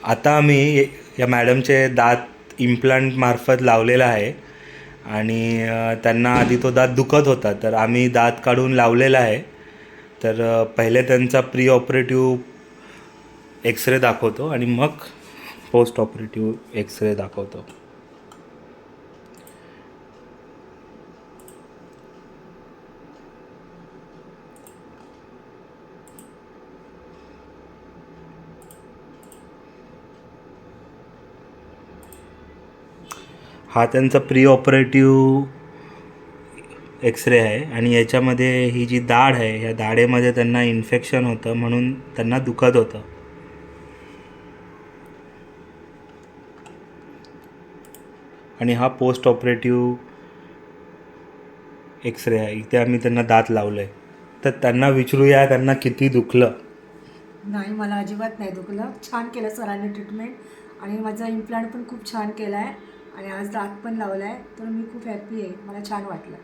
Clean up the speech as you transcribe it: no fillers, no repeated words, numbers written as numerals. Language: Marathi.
आता आम्ही या मॅडमचे दात इम्प्लांट मार्फत लावलेला आहे आणि त्यांना आधी तो दात दुखत होता, तर आम्ही दात काढून लावलेला आहे. तर पहिले त्यांचा प्री ऑपरेटिव्ह एक्सरे दाखवतो आणि मग पोस्ट ऑपरेटिव्ह एक्सरे दाखवतो. हा त्यांचा प्री ऑपरेटिव्ह एक्सरे आहे आणि याच्यामध्ये ही जी दाढ आहे, ह्या दाढेमध्ये त्यांना इन्फेक्शन होतं म्हणून त्यांना दुखत होतं. आणि हा पोस्ट ऑपरेटिव्ह एक्सरे आहे. इथे आम्ही त्यांना दात लावलं आहे. तर त्यांना विचारूया त्यांना किती दुखलं. नाही, मला अजिबात नाही दुखलं. छान केलं सरांनी ट्रीटमेंट आणि माझा इम्प्लांट पण खूप छान केला आहे आणि आज दात पण लावला आहे, तर मी खूप हॅप्पी आहे. मला छान वाटलं.